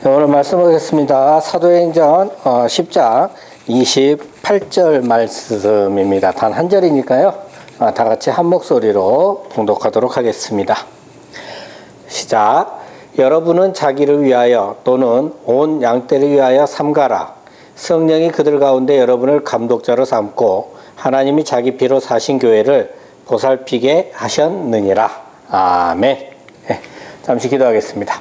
오늘 말씀하겠습니다. 사도행전 10장 28절 말씀입니다. 단 한 절이니까요. 다 같이 한 목소리로 봉독하도록 하겠습니다. 시작. 여러분은 자기를 위하여 또는 온 양떼를 위하여 삼가라. 성령이 그들 가운데 여러분을 감독자로 삼고 하나님이 자기 피로 사신 교회를 보살피게 하셨느니라. 아멘. 네, 잠시 기도하겠습니다.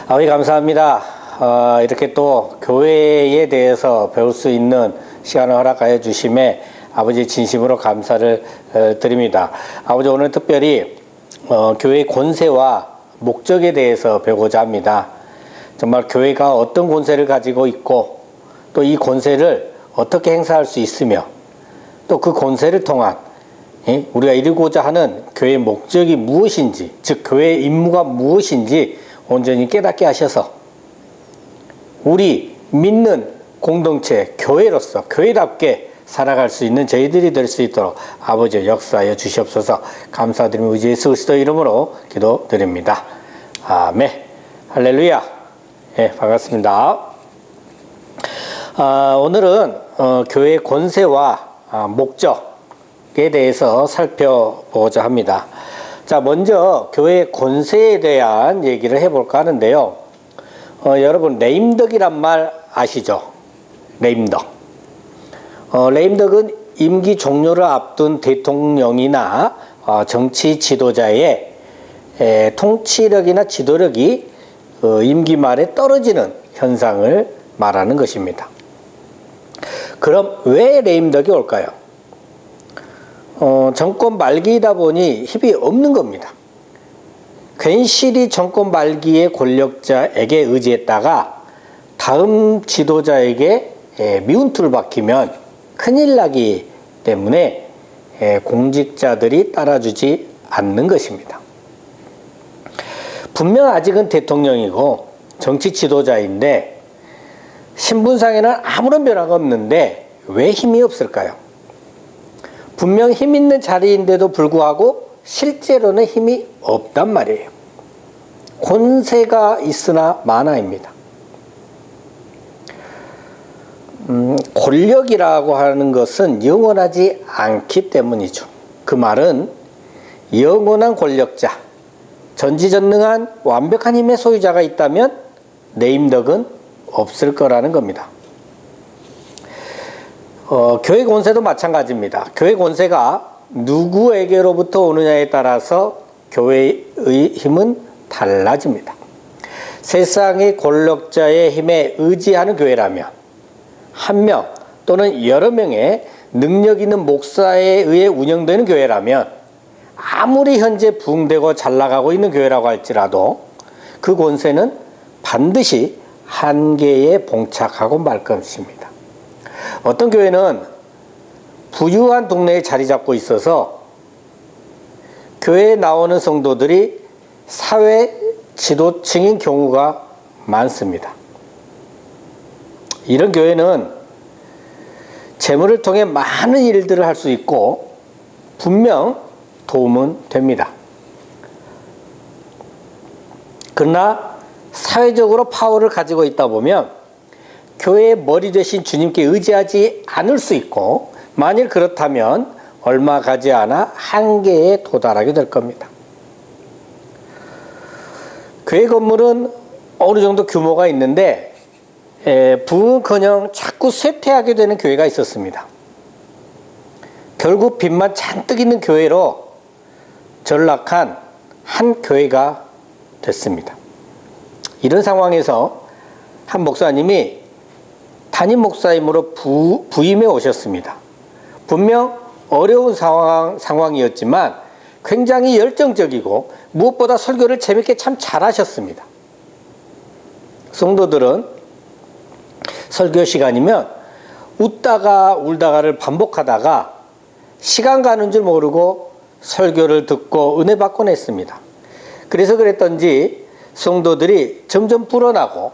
아버지 감사합니다. 이렇게 또 교회에 대해서 배울 수 있는 시간을 허락하여 주심에 아버지 진심으로 감사를 드립니다. 아버지 오늘 특별히 교회의 권세와 목적에 대해서 배우고자 합니다. 정말 교회가 어떤 권세를 가지고 있고 또 이 권세를 어떻게 행사할 수 있으며 또 그 권세를 통한 우리가 이루고자 하는 교회의 목적이 무엇인지, 즉 교회의 임무가 무엇인지 온전히 깨닫게 하셔서 우리 믿는 공동체 교회로서 교회답게 살아갈 수 있는 저희들이 될 수 있도록 아버지 역사하여 주시옵소서. 감사드리며 우리 예수 그리스도의 이름으로 기도드립니다. 아멘. 할렐루야. 예, 반갑습니다. 오늘은 교회의 권세와 목적에 대해서 살펴보고자 합니다. 자, 먼저 교회의 권세에 대한 얘기를 해볼까 하는데요. 여러분 레임덕이란 말 아시죠? 레임덕. 레임덕은 임기 종료를 앞둔 대통령이나 정치 지도자의 통치력이나 지도력이 임기 말에 떨어지는 현상을 말하는 것입니다. 그럼 왜 레임덕이 올까요? 정권 말기이다 보니 힘이 없는 겁니다. 괜시리 정권 말기의 권력자에게 의지했다가 다음 지도자에게 미운투를 박히면 큰일 나기 때문에 공직자들이 따라주지 않는 것입니다. 분명 아직은 대통령이고 정치 지도자인데 신분상에는 아무런 변화가 없는데 왜 힘이 없을까요? 분명 힘 있는 자리인데도 불구하고 실제로는 힘이 없단 말이에요. 권세가 있으나 마나입니다. 권력이라고 하는 것은 영원하지 않기 때문이죠. 그 말은 영원한 권력자, 전지전능한 완벽한 힘의 소유자가 있다면 레임덕은 없을 거라는 겁니다. 교회 권세도 마찬가지입니다. 교회 권세가 누구에게로부터 오느냐에 따라서 교회의 힘은 달라집니다. 세상의 권력자의 힘에 의지하는 교회라면 한 명 또는 여러 명의 능력 있는 목사에 의해 운영되는 교회라면 아무리 현재 부흥되고 잘 나가고 있는 교회라고 할지라도 그 권세는 반드시 한계에 봉착하고 말 것입니다. 어떤 교회는 부유한 동네에 자리 잡고 있어서 교회에 나오는 성도들이 사회 지도층인 경우가 많습니다. 이런 교회는 재물을 통해 많은 일들을 할 수 있고 분명 도움은 됩니다. 그러나 사회적으로 파워를 가지고 있다 보면 교회의 머리 되신 주님께 의지하지 않을 수 있고 만일 그렇다면 얼마 가지 않아 한계에 도달하게 될 겁니다. 교회 건물은 어느 정도 규모가 있는데 부흥커녕 자꾸 쇠퇴하게 되는 교회가 있었습니다. 결국 빚만 잔뜩 있는 교회로 전락한 한 교회가 됐습니다. 이런 상황에서 한 목사님이 담임 목사님으로 부임해 오셨습니다. 분명 어려운 상황이었지만 굉장히 열정적이고 무엇보다 설교를 재밌게 참 잘하셨습니다. 성도들은 설교 시간이면 웃다가 울다가를 반복하다가 시간 가는 줄 모르고 설교를 듣고 은혜 받곤 했습니다. 그래서 그랬던지 성도들이 점점 불어나고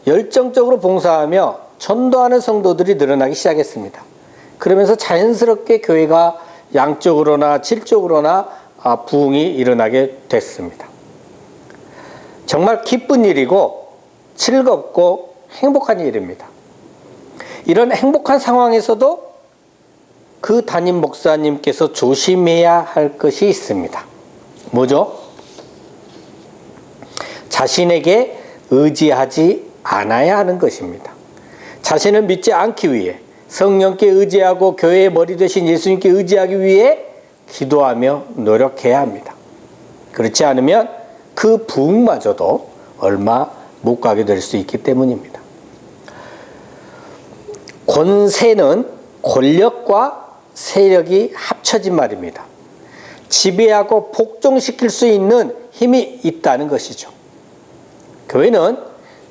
열정적으로 봉사하며 전도하는 성도들이 늘어나기 시작했습니다. 그러면서 자연스럽게 교회가 양적으로나 질적으로나 부흥이 일어나게 됐습니다. 정말 기쁜 일이고 즐겁고 행복한 일입니다. 이런 행복한 상황에서도 그 담임 목사님께서 조심해야 할 것이 있습니다. 뭐죠? 자신에게 의지하지 않아야 하는 것입니다. 자신을 믿지 않기 위해 성령께 의지하고 교회의 머리 되신 예수님께 의지하기 위해 기도하며 노력해야 합니다. 그렇지 않으면 그 부흥마저도 얼마 못 가게 될 수 있기 때문입니다. 권세는 권력과 세력이 합쳐진 말입니다. 지배하고 복종시킬 수 있는 힘이 있다는 것이죠. 교회는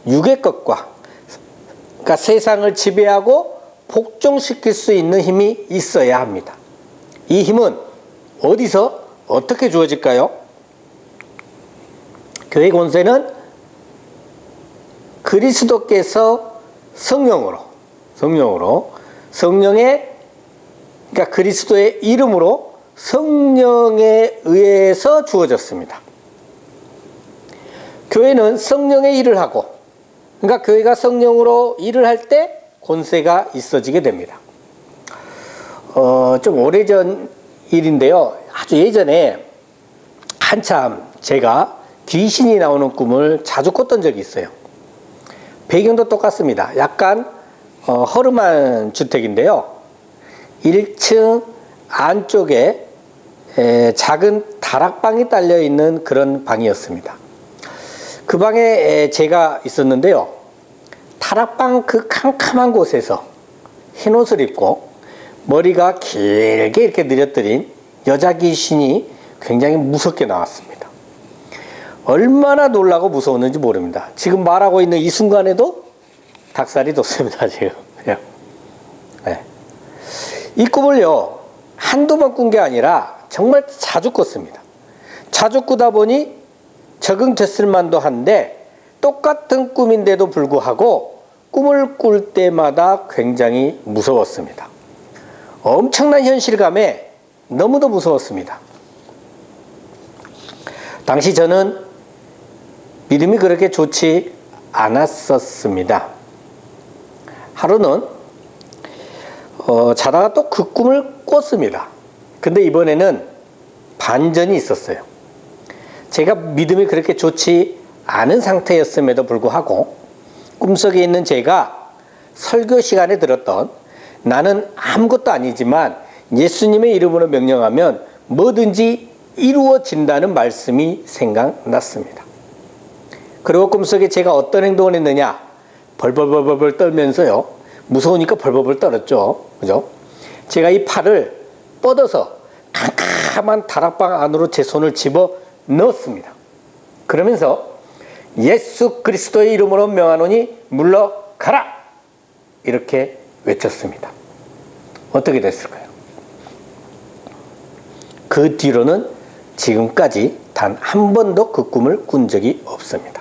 육의 것과, 그러니까 세상을 지배하고 복종시킬 수 있는 힘이 있어야 합니다. 이 힘은 어디서 어떻게 주어질까요? 교회 권세는 그리스도께서 성령의, 그러니까 그리스도의 이름으로 성령에 의해서 주어졌습니다. 교회는 성령의 일을 하고, 그러니까 교회가 성령으로 일을 할 때 권세가 있어지게 됩니다. 좀 오래전 일인데요. 아주 예전에 한참 제가 귀신이 나오는 꿈을 자주 꿨던 적이 있어요. 배경도 똑같습니다. 약간 허름한 주택인데요. 1층 안쪽에 작은 다락방이 딸려있는 그런 방이었습니다. 그 방에 제가 있었는데요. 다락방 그 캄캄한 곳에서 흰옷을 입고 머리가 길게 이렇게 늘어뜨린 여자 귀신이 굉장히 무섭게 나왔습니다. 얼마나 놀라고 무서웠는지 모릅니다. 지금 말하고 있는 이 순간에도 닭살이 돋습니다. 지금. 네. 이 꿈을요, 한두 번 꾼 게 아니라 정말 자주 꿨습니다. 자주 꾸다 보니 적응됐을 만도 한데 똑같은 꿈인데도 불구하고 꿈을 꿀 때마다 굉장히 무서웠습니다. 엄청난 현실감에 너무도 무서웠습니다. 당시 저는 믿음이 그렇게 좋지 않았었습니다. 하루는 자다가 또 그 꿈을 꿨습니다. 근데 이번에는 반전이 있었어요. 제가 믿음이 그렇게 좋지 않은 상태였음에도 불구하고 꿈속에 있는 제가 설교 시간에 들었던 나는 아무것도 아니지만 예수님의 이름으로 명령하면 뭐든지 이루어진다는 말씀이 생각났습니다. 그리고 꿈속에 제가 어떤 행동을 했느냐, 벌벌벌벌 떨면서요, 무서우니까 벌벌벌 떨었죠. 그죠? 제가 이 팔을 뻗어서 캄캄한 다락방 안으로 제 손을 집어 넣었습니다. 그러면서 예수 그리스도의 이름으로 명하노니 물러가라! 이렇게 외쳤습니다. 어떻게 됐을까요? 그 뒤로는 지금까지 단 한 번도 그 꿈을 꾼 적이 없습니다.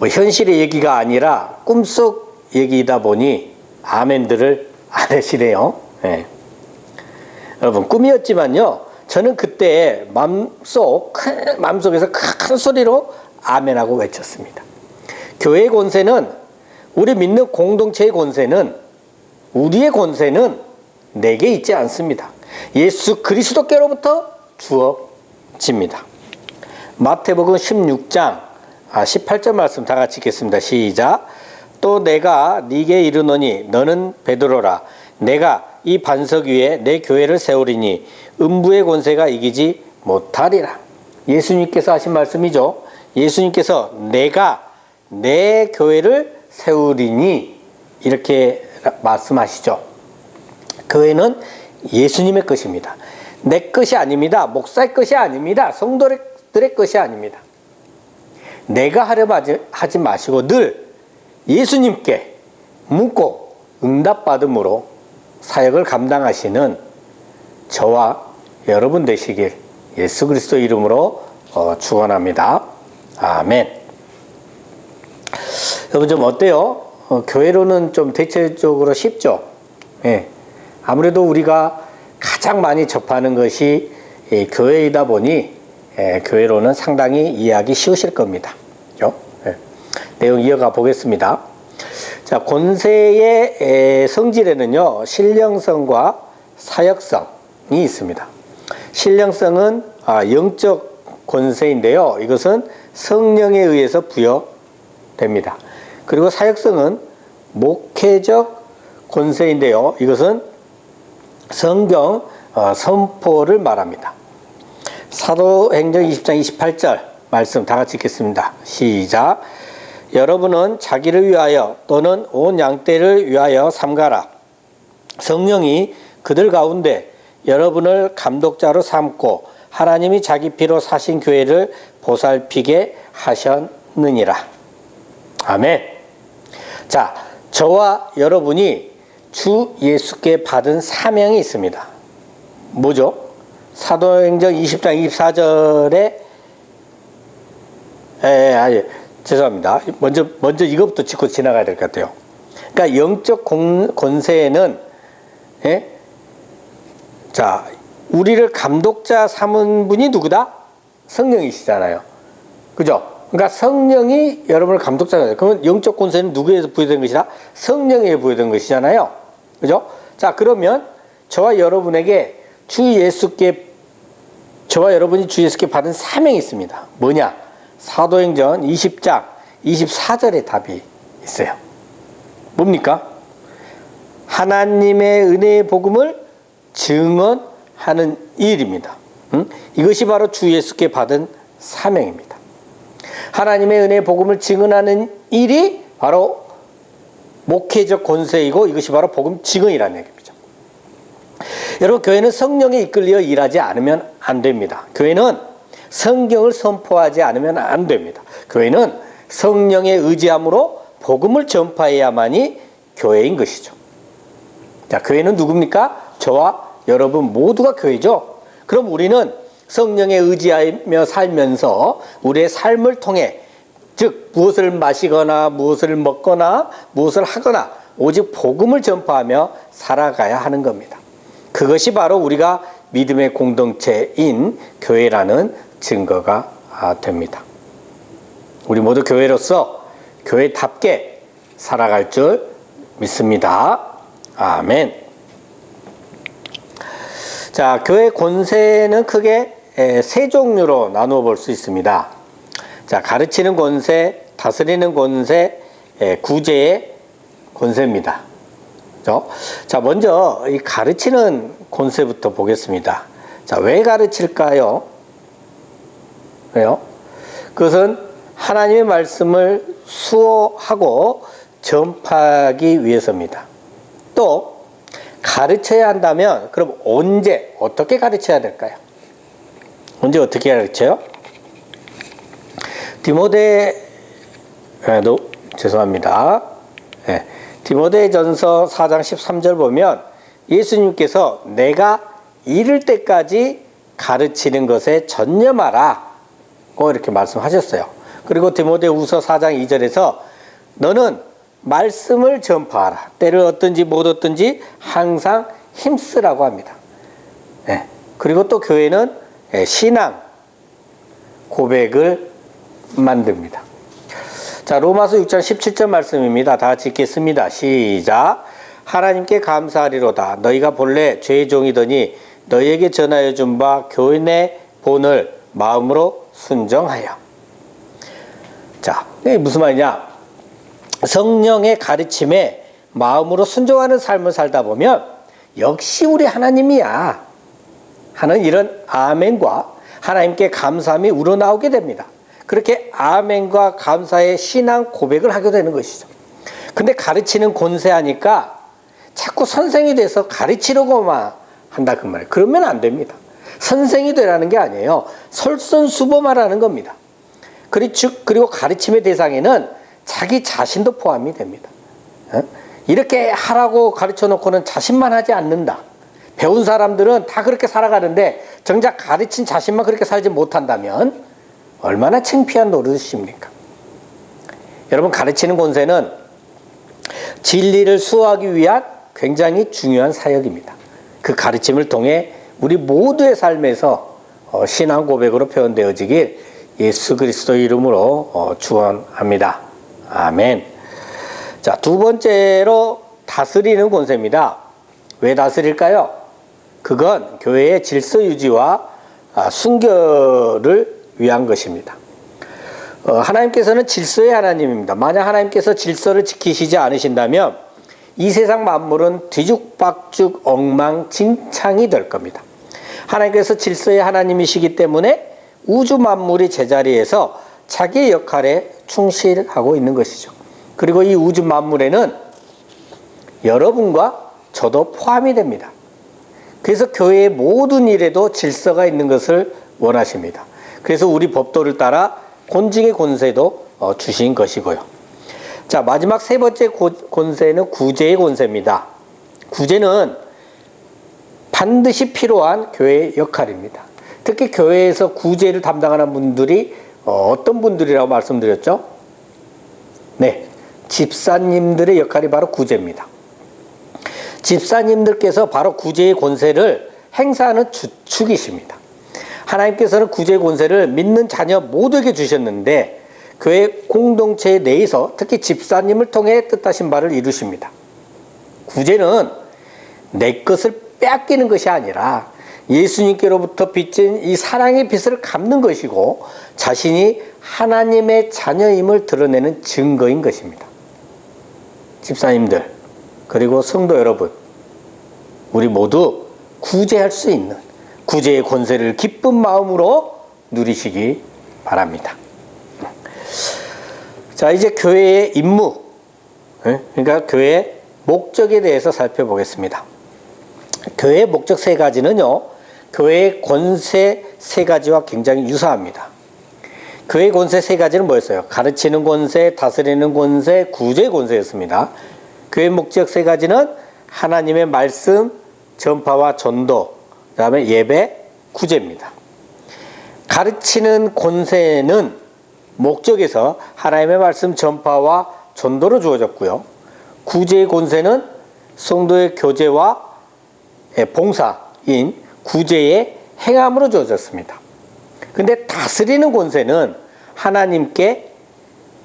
현실의 얘기가 아니라 꿈속 얘기이다 보니 아멘들을 안 하시네요. 네. 여러분, 꿈이었지만요, 저는 그때 마음속에서 큰 소리로 아멘하고 외쳤습니다. 교회의 권세는, 우리 믿는 공동체의 권세는, 우리의 권세는 내게 있지 않습니다. 예수 그리스도께로부터 주어집니다. 마태복음 16장 18절 말씀 다 같이 읽겠습니다. 시작. 또 내가 네게 이르노니 너는 베드로라. 내가 이 반석 위에 내 교회를 세우리니 음부의 권세가 이기지 못하리라. 예수님께서 하신 말씀이죠. 예수님께서 내가 내 교회를 세우리니 이렇게 말씀하시죠. 교회는 예수님의 것입니다. 내 것이 아닙니다. 목사의 것이 아닙니다. 성도들의 것이 아닙니다. 내가 하려 하지 마시고 늘 예수님께 묻고 응답받음으로 사역을 감당하시는 저와 여러분 되시길 예수 그리스도 이름으로 축원합니다. 아멘. 여러분 좀 어때요? 교회로는 좀 대체적으로 쉽죠? 예. 아무래도 우리가 가장 많이 접하는 것이 교회이다 보니 교회로는 상당히 이해하기 쉬우실 겁니다. 그렇죠? 내용 이어가 보겠습니다. 자, 권세의 성질에는요, 신령성과 사역성이 있습니다. 신령성은 영적 권세인데요. 이것은 성령에 의해서 부여됩니다. 그리고 사역성은 목회적 권세인데요. 이것은 성경 선포를 말합니다. 사도행전 20장 28절 말씀 다 같이 읽겠습니다. 시작. 여러분은 자기를 위하여 또는 온 양떼를 위하여 삼가라. 성령이 그들 가운데 여러분을 감독자로 삼고 하나님이 자기 피로 사신 교회를 보살피게 하셨느니라. 아멘. 자, 저와 여러분이 주 예수께 받은 사명이 있습니다. 뭐죠? 사도행전 20장 24절에 죄송합니다. 먼저 이것부터 짚고 지나가야 될 것 같아요. 그러니까 영적 권세에는 자, 우리를 감독자 삼은 분이 누구다? 성령이시잖아요. 그죠? 그러니까 성령이 여러분을 감독자예요. 그러면 영적 권세는 누구에서 부여된 것이다? 성령에 부여된 것이잖아요. 그죠? 자, 그러면 저와 여러분이 주 예수께 받은 사명이 있습니다. 뭐냐? 사도행전 20장 24절에 답이 있어요. 뭡니까? 하나님의 은혜의 복음을 증언하는 일입니다. 이것이 바로 주 예수께 받은 사명입니다. 하나님의 은혜의 복음을 증언하는 일이 바로 목회적 권세이고 이것이 바로 복음 증언이라는 얘기입니다. 여러분, 교회는 성령에 이끌려 일하지 않으면 안 됩니다. 교회는 성경을 선포하지 않으면 안 됩니다. 교회는 성령에 의지함으로 복음을 전파해야만이 교회인 것이죠. 자, 교회는 누굽니까? 저와 여러분 모두가 교회죠. 그럼 우리는 성령에 의지하며 살면서 우리의 삶을 통해, 즉 무엇을 마시거나 무엇을 먹거나 무엇을 하거나 오직 복음을 전파하며 살아가야 하는 겁니다. 그것이 바로 우리가 믿음의 공동체인 교회라는 증거가 됩니다. 우리 모두 교회로서 교회답게 살아갈 줄 믿습니다. 아멘. 자, 교회 권세는 크게 세 종류로 나누어 볼 수 있습니다. 자, 가르치는 권세, 다스리는 권세, 구제의 권세입니다. 그렇죠? 자, 먼저 이 가르치는 권세부터 보겠습니다. 자, 왜 가르칠까요? 왜요? 그것은 하나님의 말씀을 수호하고 전파하기 위해서입니다. 또 가르쳐야 한다면 그럼 언제 어떻게 가르쳐야 될까요? 언제 어떻게 가르쳐요? 디모데전서 4장 13절 보면 예수님께서 내가 이를 때까지 가르치는 것에 전념하라 이렇게 말씀하셨어요. 그리고 디모데후서 4장 2절에서 너는 말씀을 전파하라. 때를 얻든지 못 얻든지 항상 힘쓰라고 합니다. 그리고 또 교회는 신앙 고백을 만듭니다. 자, 로마서 6장 17절 말씀입니다. 다 같이 읽겠습니다. 시작. 하나님께 감사하리로다. 너희가 본래 죄의 종이더니 너희에게 전하여 준 바 교훈의 본을 마음으로 순정하여. 자, 이게 무슨 말이냐? 성령의 가르침에 마음으로 순종하는 삶을 살다 보면 역시 우리 하나님이야 하는 이런 아멘과 하나님께 감사함이 우러나오게 됩니다. 그렇게 아멘과 감사의 신앙 고백을 하게 되는 것이죠. 근데 가르치는 권세하니까 자꾸 선생이 돼서 가르치려고만 한다 그 말이에요. 그러면 안 됩니다. 선생이 되라는 게 아니에요. 솔선수범하라는 겁니다. 그리고 가르침의 대상에는 자기 자신도 포함이 됩니다. 이렇게 하라고 가르쳐 놓고는 자신만 하지 않는다. 배운 사람들은 다 그렇게 살아가는데 정작 가르친 자신만 그렇게 살지 못한다면 얼마나 창피한 노릇입니까? 여러분, 가르치는 권세는 진리를 수호하기 위한 굉장히 중요한 사역입니다. 그 가르침을 통해 우리 모두의 삶에서 신앙 고백으로 표현되어지길 예수 그리스도 이름으로 축원합니다. 아멘. 자, 두 번째로 다스리는 권세입니다. 왜 다스릴까요? 그건 교회의 질서 유지와 순결을 위한 것입니다. 하나님께서는 질서의 하나님입니다. 만약 하나님께서 질서를 지키시지 않으신다면 이 세상 만물은 뒤죽박죽 엉망진창이 될 겁니다. 하나님께서 질서의 하나님이시기 때문에 우주 만물이 제자리에서 자기의 역할에 충실하고 있는 것이죠. 그리고 이 우주 만물에는 여러분과 저도 포함이 됩니다. 그래서 교회의 모든 일에도 질서가 있는 것을 원하십니다. 그래서 우리 법도를 따라 권징의 권세도 주신 것이고요. 자, 마지막 세 번째 권세는 구제의 권세입니다. 구제는 반드시 필요한 교회의 역할입니다. 특히 교회에서 구제를 담당하는 분들이 어떤 분들이라고 말씀드렸죠? 네, 집사님들의 역할이 바로 구제입니다. 집사님들께서 바로 구제의 권세를 행사하는 주축이십니다. 하나님께서는 구제의 권세를 믿는 자녀 모두에게 주셨는데 교회 공동체 내에서 특히 집사님을 통해 뜻하신 바를 이루십니다. 구제는 내 것을 빼앗기는 것이 아니라 예수님께로부터 빚진 이 사랑의 빚을 갚는 것이고 자신이 하나님의 자녀임을 드러내는 증거인 것입니다. 집사님들 그리고 성도 여러분, 우리 모두 구제할 수 있는 구제의 권세를 기쁜 마음으로 누리시기 바랍니다. 자, 이제 교회의 임무, 그러니까 교회의 목적에 대해서 살펴보겠습니다. 교회의 목적 세 가지는요, 교회의 권세 세 가지와 굉장히 유사합니다. 교회의 권세 세 가지는 뭐였어요? 가르치는 권세, 다스리는 권세, 구제의 권세였습니다. 교회의 목적 세 가지는 하나님의 말씀, 전파와 전도, 그 다음에 예배, 구제입니다. 가르치는 권세는 목적에서 하나님의 말씀 전파와 전도로 주어졌고요. 구제의 권세는 성도의 교제와 봉사인 구제의 행함으로 주어졌습니다. 근데 다스리는 권세는 하나님께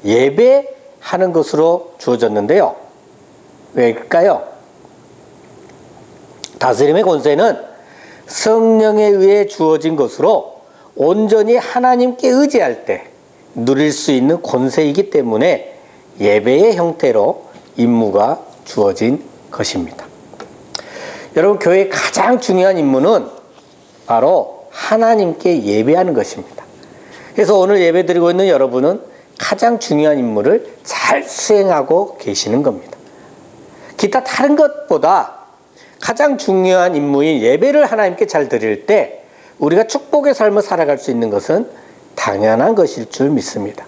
예배하는 것으로 주어졌는데요. 왜일까요? 다스림의 권세는 성령에 의해 주어진 것으로 온전히 하나님께 의지할 때 누릴 수 있는 권세이기 때문에 예배의 형태로 임무가 주어진 것입니다. 여러분, 교회의 가장 중요한 임무는 바로 하나님께 예배하는 것입니다. 그래서 오늘 예배 드리고 있는 여러분은 가장 중요한 임무를 잘 수행하고 계시는 겁니다. 기타 다른 것보다 가장 중요한 임무인 예배를 하나님께 잘 드릴 때 우리가 축복의 삶을 살아갈 수 있는 것은 당연한 것일 줄 믿습니다.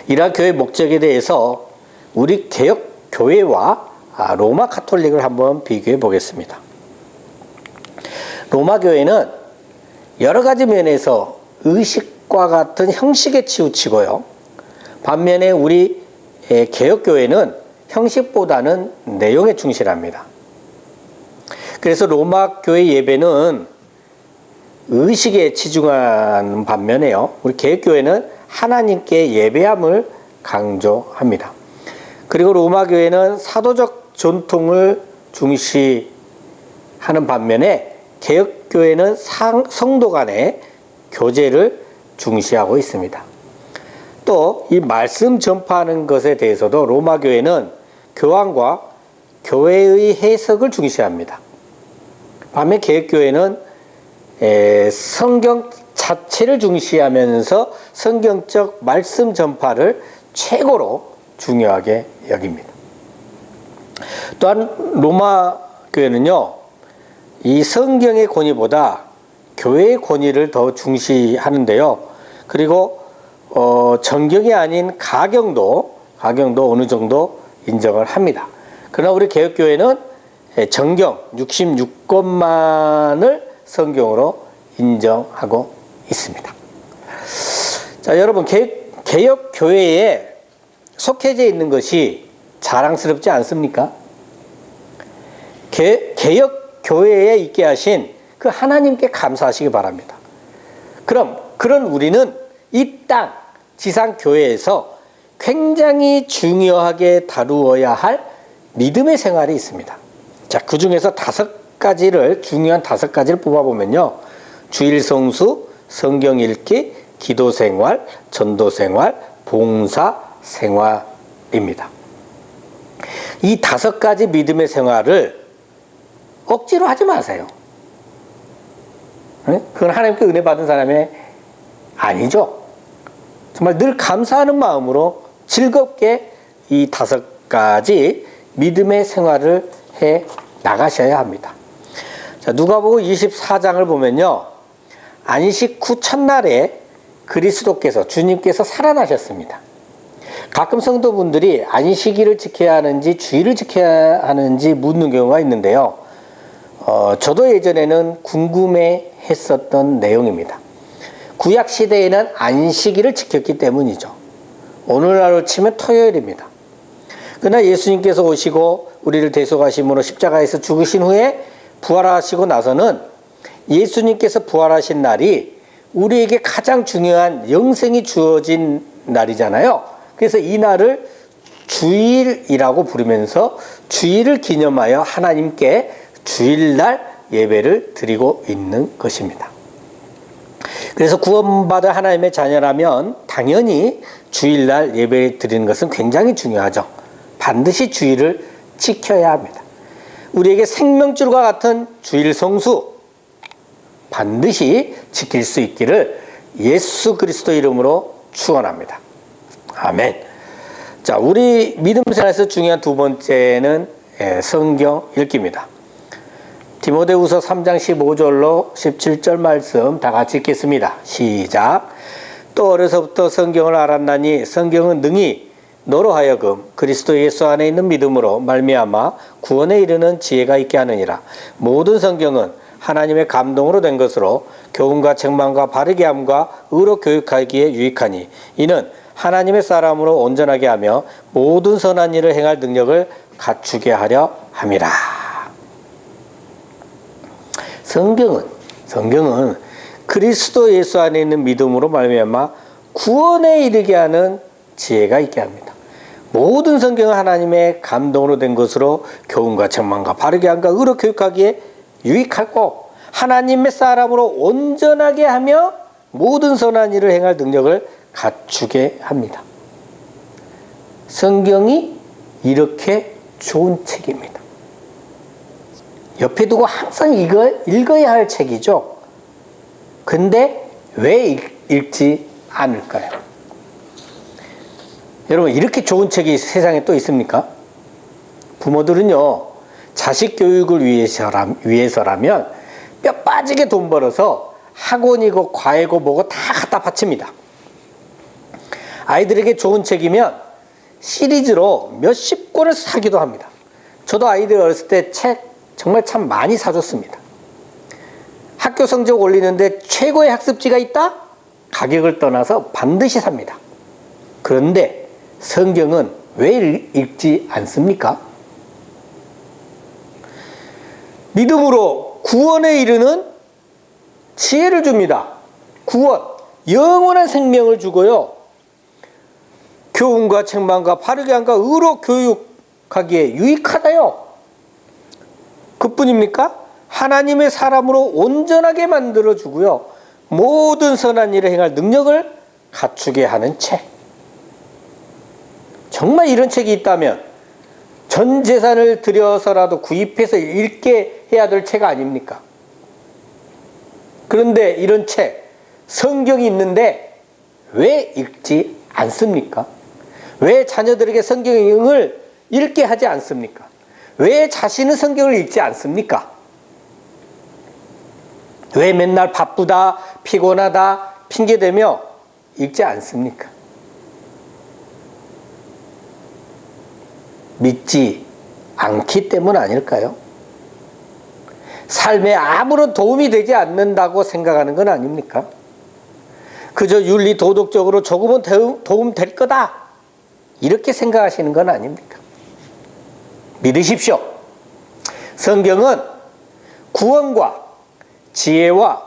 이러한 교회 목적에 대해서 우리 개혁 교회와 로마 카톨릭을 한번 비교해 보겠습니다. 로마 교회는 여러 가지 면에서 의식과 같은 형식에 치우치고요. 반면에 우리 개혁 교회는 형식보다는 내용에 충실합니다. 그래서 로마 교회 예배는 의식에 치중하는 반면에요, 우리 개혁교회는 하나님께 예배함을 강조합니다. 그리고 로마 교회는 사도적 전통을 중시하는 반면에 개혁교회는 성도 간의 교제를 중시하고 있습니다. 또 이 말씀 전파하는 것에 대해서도 로마 교회는 교황과 교회의 해석을 중시합니다. 반면 개혁교회는 성경 자체를 중시하면서 성경적 말씀 전파를 최고로 중요하게 여깁니다. 또한 로마 교회는요, 이 성경의 권위보다 교회의 권위를 더 중시하는데요. 그리고 정경이 아닌 가경도 어느 정도 인정을 합니다. 그러나 우리 개혁교회는 정경 66권만을 성경으로 인정하고 있습니다. 자, 여러분, 개혁교회에 속해져 있는 것이 자랑스럽지 않습니까? 개혁교회에 있게 하신 그 하나님께 감사하시기 바랍니다. 그럼 그런 우리는 이 땅 지상교회에서 굉장히 중요하게 다루어야 할 믿음의 생활이 있습니다. 자, 그 중에서 중요한 5가지를 뽑아보면요. 주일 성수, 성경 읽기, 기도 생활, 전도 생활, 봉사 생활입니다. 이 5가지 믿음의 생활을 억지로 하지 마세요. 그건 하나님께 은혜 받은 사람이 아니죠. 정말 늘 감사하는 마음으로 즐겁게 이 5가지 믿음의 생활을 해 나가셔야 합니다. 자, 누가복음 24장을 보면요. 안식 후 첫날에 그리스도께서, 주님께서 살아나셨습니다. 가끔 성도분들이 안식일을 지켜야 하는지 주일을 지켜야 하는지 묻는 경우가 있는데요. 저도 예전에는 궁금해 했었던 내용입니다. 구약 시대에는 안식일을 지켰기 때문이죠. 오늘날로 치면 토요일입니다. 그러나 예수님께서 오시고 우리를 대속하심으로 십자가에서 죽으신 후에 부활하시고 나서는 예수님께서 부활하신 날이 우리에게 가장 중요한 영생이 주어진 날이잖아요. 그래서 이 날을 주일이라고 부르면서 주일을 기념하여 하나님께 주일날 예배를 드리고 있는 것입니다. 그래서 구원받은 하나님의 자녀라면 당연히 주일날 예배 드리는 것은 굉장히 중요하죠. 반드시 주일을 지켜야 합니다. 우리에게 생명줄과 같은 주일 성수 반드시 지킬 수 있기를 예수 그리스도 이름으로 축원합니다. 아멘. 자, 우리 믿음 생활에서 중요한 2번째는 성경 읽기입니다. 디모데후서 3장 15절로 17절 말씀 다 같이 읽겠습니다. 시작. 또 어려서부터 성경을 알았나니 성경은 능히 너로 하여금 그리스도 예수 안에 있는 믿음으로 말미암아 구원에 이르는 지혜가 있게 하느니라. 모든 성경은 하나님의 감동으로 된 것으로 교훈과 책망과 바르게 함과 의로 교육하기에 유익하니 이는 하나님의 사람으로 온전하게 하며 모든 선한 일을 행할 능력을 갖추게 하려 함이라. 성경은 그리스도 예수 안에 있는 믿음으로 말미암아 구원에 이르게 하는 지혜가 있게 합니다. 모든 성경은 하나님의 감동으로 된 것으로 교훈과 책망과 바르게 함과 의로 교육하기에 유익하고 하나님의 사람으로 온전하게 하며 모든 선한 일을 행할 능력을 갖추게 합니다. 성경이 이렇게 좋은 책입니다. 옆에 두고 항상 읽어야 할 책이죠. 근데 왜 읽지 않을까요? 여러분, 이렇게 좋은 책이 세상에 또 있습니까? 부모들은요, 자식 교육을 위해서라면 뼈 빠지게 돈 벌어서 학원이고 과외고 뭐고 다 갖다 바칩니다. 아이들에게 좋은 책이면 시리즈로 몇십 권을 사기도 합니다. 저도 아이들 어렸을 때 책 정말 참 많이 사줬습니다. 학교 성적 올리는데 최고의 학습지가 있다? 가격을 떠나서 반드시 삽니다. 그런데 성경은 왜 읽지 않습니까? 믿음으로 구원에 이르는 지혜를 줍니다. 구원, 영원한 생명을 주고요. 교훈과 책망과 바르게 함과 의로 교육하기에 유익하다요. 그뿐입니까? 하나님의 사람으로 온전하게 만들어주고요. 모든 선한 일을 행할 능력을 갖추게 하는 책. 정말 이런 책이 있다면 전 재산을 들여서라도 구입해서 읽게 해야 될 책 아닙니까? 그런데 이런 책, 성경이 있는데 왜 읽지 않습니까? 왜 자녀들에게 성경을 읽게 하지 않습니까? 왜 자신은 성경을 읽지 않습니까? 왜 맨날 바쁘다, 피곤하다, 핑계대며 읽지 않습니까? 믿지 않기 때문 아닐까요? 삶에 아무런 도움이 되지 않는다고 생각하는 건 아닙니까? 그저 윤리 도덕적으로 조금은 도움 될 거다, 이렇게 생각하시는 건 아닙니까? 믿으십시오. 성경은 구원과 지혜와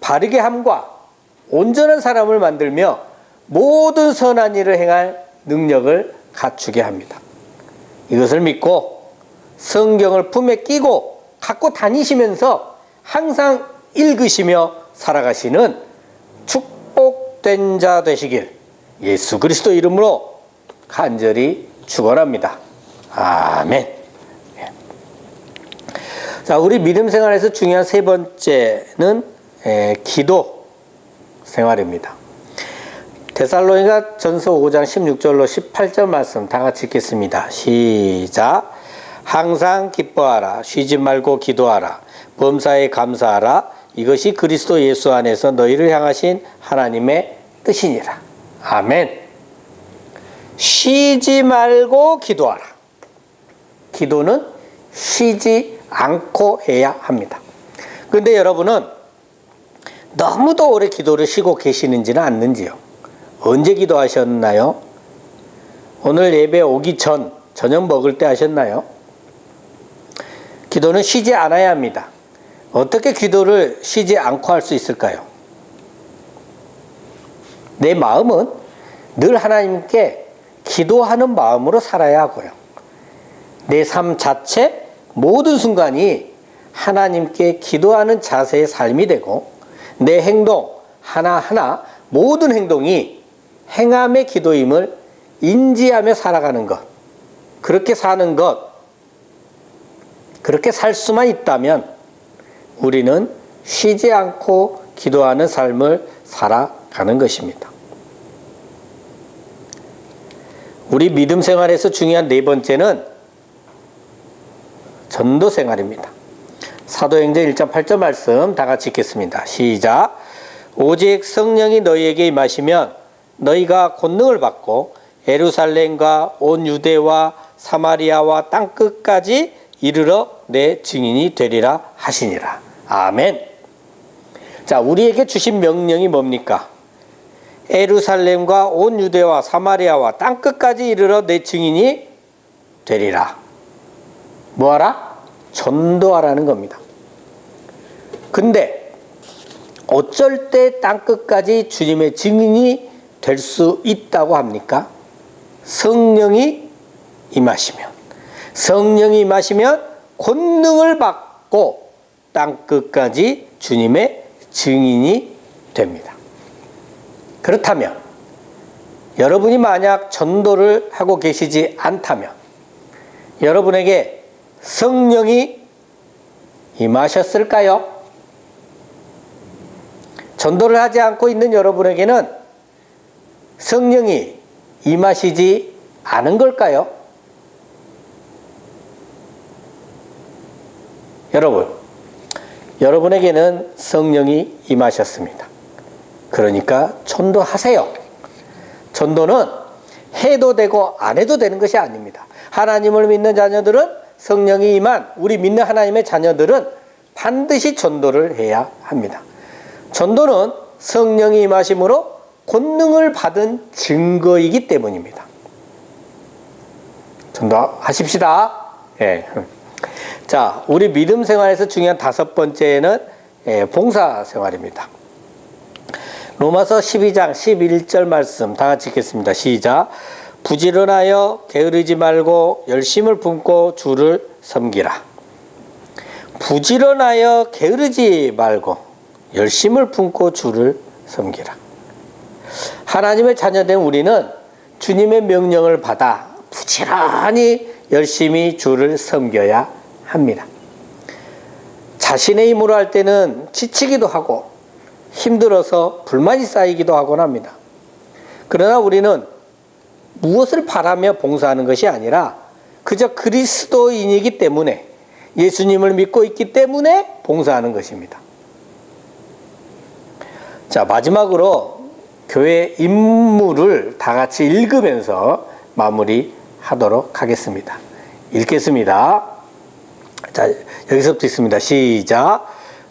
바르게 함과 온전한 사람을 만들며 모든 선한 일을 행할 능력을 갖추게 합니다. 이것을 믿고 성경을 품에 끼고 갖고 다니시면서 항상 읽으시며 살아가시는 축복된 자 되시길 예수 그리스도 이름으로 간절히 축원합니다. 아멘. 자, 우리 믿음 생활에서 중요한 세 번째는 기도 생활입니다. 데살로니가 전서 5장 16절로 18절 말씀 다 같이 읽겠습니다. 시작. 항상 기뻐하라. 쉬지 말고 기도하라. 범사에 감사하라. 이것이 그리스도 예수 안에서 너희를 향하신 하나님의 뜻이니라. 아멘. 쉬지 말고 기도하라. 기도는 쉬지 않고 해야 합니다. 그런데 여러분은 너무도 오래 기도를 쉬고 계시는지는 않는지요? 언제 기도하셨나요? 오늘 예배 오기 전, 저녁 먹을 때 하셨나요? 기도는 쉬지 않아야 합니다. 어떻게 기도를 쉬지 않고 할 수 있을까요? 내 마음은 늘 하나님께 기도하는 마음으로 살아야 하고요. 내 삶 자체 모든 순간이 하나님께 기도하는 자세의 삶이 되고 내 행동 하나하나 모든 행동이 행함의 기도임을 인지하며 살아가는 것, 그렇게 사는 것, 그렇게 살 수만 있다면 우리는 쉬지 않고 기도하는 삶을 살아가는 것입니다. 우리 믿음 생활에서 중요한 네 번째는 전도 생활입니다. 사도행전 1장 8절 말씀 다 같이 읽겠습니다. 시작. 오직 성령이 너희에게 임하시면 너희가 권능을 받고 예루살렘과 온 유대와 사마리아와 땅끝까지 이르러 내 증인이 되리라 하시니라. 아멘. 자, 우리에게 주신 명령이 뭡니까? 예루살렘과 온 유대와 사마리아와 땅끝까지 이르러 내 증인이 되리라. 뭐하라? 전도하라는 겁니다. 근데 어쩔 때 땅끝까지 주님의 증인이 될 수 있다고 합니까? 성령이 임하시면. 성령이 임하시면 권능을 받고 땅끝까지 주님의 증인이 됩니다. 그렇다면 여러분이 만약 전도를 하고 계시지 않다면 여러분에게 성령이 임하셨을까요? 전도를 하지 않고 있는 여러분에게는 성령이 임하시지 않은 걸까요? 여러분에게는 성령이 임하셨습니다. 그러니까 전도하세요. 전도는 해도 되고 안 해도 되는 것이 아닙니다. 하나님을 믿는 자녀들은 성령이 임한 우리 믿는 하나님의 자녀들은 반드시 전도를 해야 합니다. 전도는 성령이 임하심으로 권능을 받은 증거이기 때문입니다. 전도하십시다. 예. 자, 우리 믿음 생활에서 중요한 다섯 번째는 봉사 생활입니다. 로마서 12장 11절 말씀 다 같이 읽겠습니다. 시작. 부지런하여 게으르지 말고 열심을 품고 주를 섬기라. 부지런하여 게으르지 말고 열심을 품고 주를 섬기라. 하나님의 자녀된 우리는 주님의 명령을 받아 부지런히 열심히 주를 섬겨야 합니다. 자신의 힘으로 할 때는 지치기도 하고 힘들어서 불만이 쌓이기도 하곤 합니다. 그러나 우리는 무엇을 바라며 봉사하는 것이 아니라 그저 그리스도인이기 때문에 예수님을 믿고 있기 때문에 봉사하는 것입니다. 자, 마지막으로 교회 임무를 다 같이 읽으면서 마무리하도록 하겠습니다. 읽겠습니다. 자, 여기서부터 읽습니다. 시작.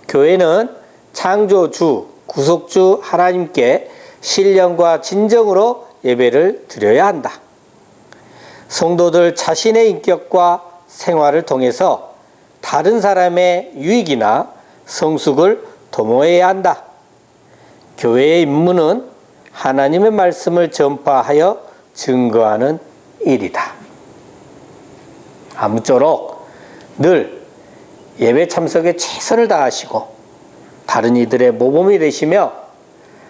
교회는 창조주, 구속주 하나님께 신령과 진정으로 예배를 드려야 한다. 성도들 자신의 인격과 생활을 통해서 다른 사람의 유익이나 성숙을 도모해야 한다. 교회의 임무는 하나님의 말씀을 전파하여 증거하는 일이다. 아무쪼록 늘 예배 참석에 최선을 다하시고 다른 이들의 모범이 되시며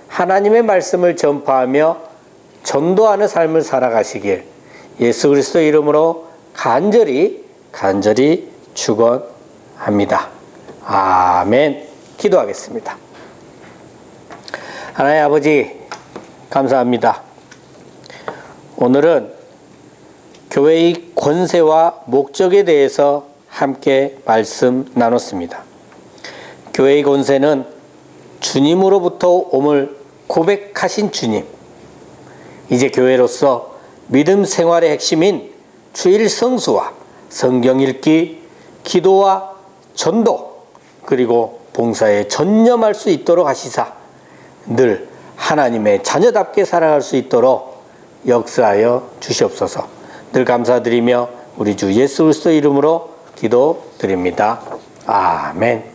하나님의 말씀을 전파하며 전도하는 삶을 살아가시길 예수 그리스도 이름으로 간절히 축원합니다. 아멘. 기도하겠습니다. 하나님 아버지 감사합니다. 오늘은 교회의 권세와 목적에 대해서 함께 말씀 나눴습니다. 교회의 권세는 주님으로부터 옴을 고백하신 주님, 이제 교회로서 믿음 생활의 핵심인 주일 성수와 성경 읽기, 기도와 전도, 그리고 봉사에 전념할 수 있도록 하시사 늘 하나님의 자녀답게 살아갈 수 있도록 역사하여 주시옵소서. 늘 감사드리며 우리 주 예수 그리스도 이름으로 기도드립니다. 아멘.